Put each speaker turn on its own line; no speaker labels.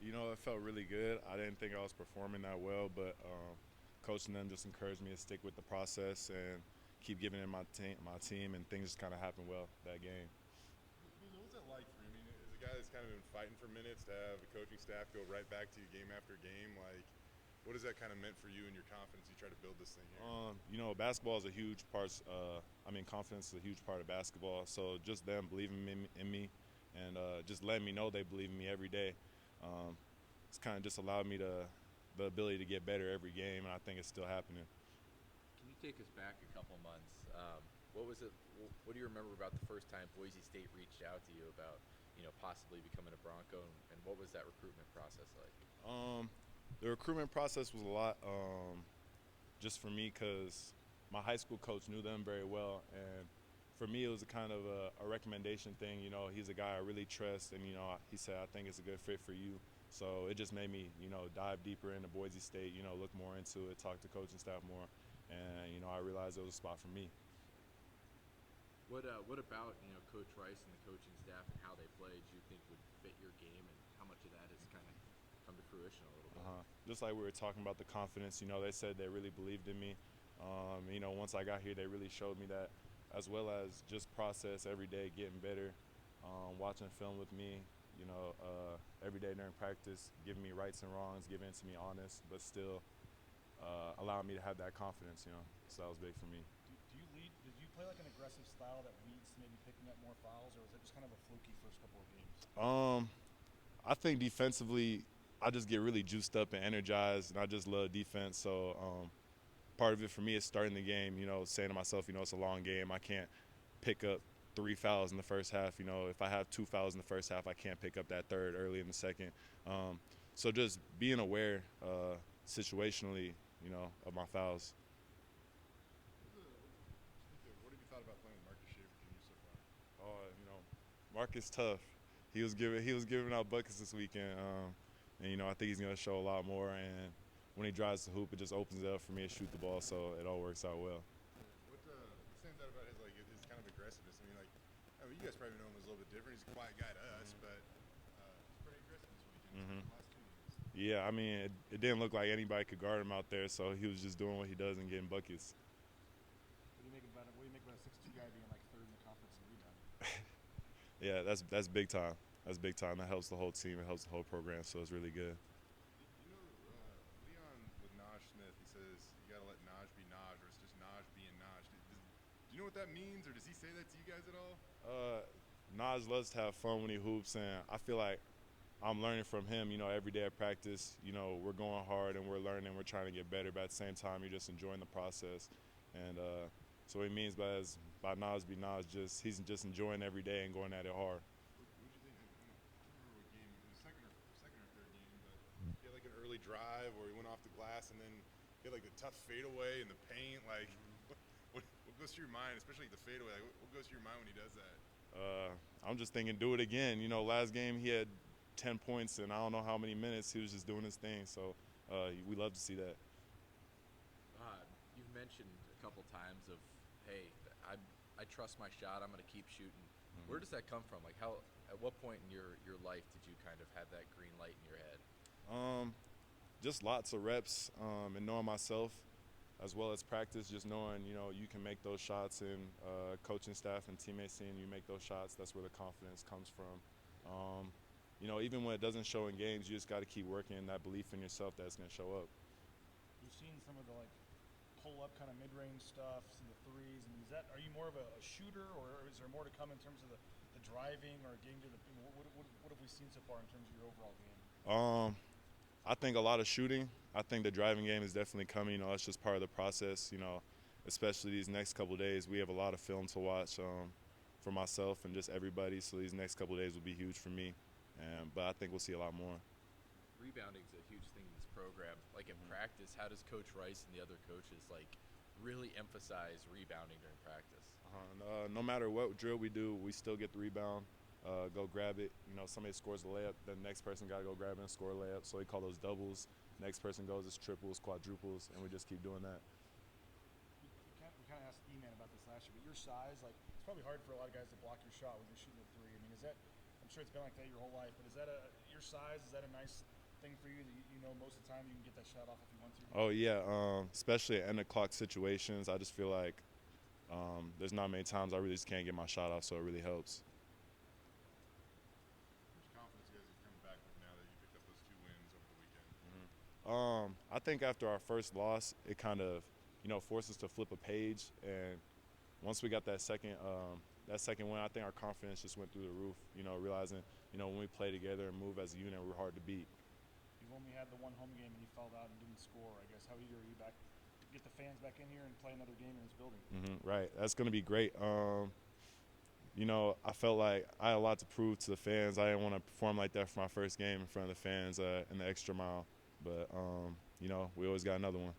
It felt really good. I didn't think I was performing that well, but coach and them just encouraged me to stick with the process and keep giving it my team, and things just kind of happened well that game.
What was that like for you? I mean, as a guy that's kind of been fighting for minutes, to have the coaching staff go right back to you game after game, like, what has that kind of meant for you and your confidence you try to build this thing here?
Basketball is a huge part. Confidence is a huge part of basketball. So just them believing in me and just letting me know they believe in me every day. Um, it's kind of just allowed me the ability to get better every game, and I think it's still happening.
Can you take us back a couple months? What was it? What do you remember about the first time Boise State reached out to you about, possibly becoming a Bronco, and what was that recruitment process like?
The recruitment process was a lot just for me because my high school coach knew them very well, and for me it was a kind of a recommendation thing. He's a guy I really trust, and he said I think it's a good fit for you. So it just made me dive deeper into Boise State, look more into it, talk to coaching staff more, and I realized it was a spot for me.
What about Coach Rice and the coaching staff and how they played? Do you think would fit your game, and how much of that has kind of come to fruition a little bit?
Just like we were talking about the confidence, they said they really believed in me. Once I got here, they really showed me that, as well as just process every day, getting better, watching film with me, every day during practice, giving me rights and wrongs, giving it to me honest, but still allowing me to have that confidence, So that was big for me.
Do you lead? Did you play like an aggressive style that leads to maybe picking up more fouls, or was it just kind of a fluky first couple of games?
I think defensively, I just get really juiced up and energized, and I just love defense. So part of it for me is starting the game, saying to myself, it's a long game. I can't pick up 3 fouls in the first half. If I have 2 fouls in the first half, I can't pick up that third early in the second. So just being aware situationally, of my fouls.
What have you thought about playing with Marcus Shaver Jr. so far?
Marcus tough. He was giving out buckets this weekend, and I think he's going to show a lot more. And when he drives the hoop, it just opens it up for me to shoot the ball, so it all works out well.
What stands out about his kind of aggressiveness? You guys probably know him as a little bit different. He's a quiet guy to us, but he's pretty aggressive this weekend. Last 2 games.
Yeah, it didn't look like anybody could guard him out there, so he was just doing what he does and getting buckets.
What do you make about it? What do you make about a 6'2" guy being like third in the conference in rebounding?
Yeah, that's big time. That's big time. That helps the whole team. It helps the whole program, so it's really good.
Leon with Naj Smith, he says you got to let Naj be Naj, or it's just Naj being Naj. Do you know what that means, or does he say that to you guys at all?
Naj loves to have fun when he hoops, and I feel like I'm learning from him, every day at practice. We're going hard and we're learning, we're trying to get better, but at the same time, you're just enjoying the process. And so what he means by Naj be Naj, he's just enjoying every day and going at it hard.
What did you think? I don't remember what game. It was second or third game, but he had like an early drive where he went off the glass and then he had like the tough fadeaway in the paint. Like, what goes through your mind, especially the fadeaway? Like, what goes through your mind when he does that?
I'm just thinking, do it again. Last game he had 10 points and I don't know how many minutes. He was just doing his thing. So we love to see that.
You've mentioned a couple times of, hey, I trust my shot. I'm going to keep shooting. Mm-hmm. Where does that come from? Like, at what point in your life did you kind of have that green light in your head?
Just lots of reps and knowing myself, as well as practice. Just knowing you can make those shots, and coaching staff and teammates seeing you make those shots. That's where the confidence comes from. Even when it doesn't show in games, you just got to keep working that belief in yourself that's going to show up.
You've seen some of the pull-up kind of mid-range stuff, some of the threes. Are you more of a shooter, or is there more to come in terms of the driving or getting to the? What have we seen so far in terms of your overall game?
I think a lot of shooting. I think the driving game is definitely coming. That's just part of the process. Especially these next couple of days, we have a lot of film to watch for myself and just everybody. So these next couple of days will be huge for me. But I think we'll see a lot more.
Rebounding is a huge thing in this program. Like in practice, how does Coach Rice and the other coaches really emphasize rebounding during practice?
No matter what drill we do, we still get the rebound, go grab it. Somebody scores the layup, the next person got to go grab it and score a layup. So we call those doubles. Next person goes as triples, quadruples, and we just keep doing that.
We kind of asked E-Man about this last year, but your size, it's probably hard for a lot of guys to block your shot when you're shooting a three. Is that? I'm sure it's been like that your whole life, but is that your size, is that a nice thing for you that you know most of the time you can get that shot off if you want to?
Oh yeah, especially at end of clock situations. I just feel like there's not many times I really just can't get my shot off, so it really helps.
How much confidence you guys are coming back with now that you picked up those 2 wins over the weekend?
I think after our first loss, it kind of, forced us to flip a page. And once we got that second win, I think our confidence just went through the roof. Realizing, when we play together and move as a unit, we're hard to beat.
You've only had the one home game and you fouled out and didn't score. I guess how eager are you back to get the fans back in here and play another game in this building?
Right, that's going to be great. I felt like I had a lot to prove to the fans. I didn't want to perform like that for my first game in front of the fans in the extra mile. But, we always got another one.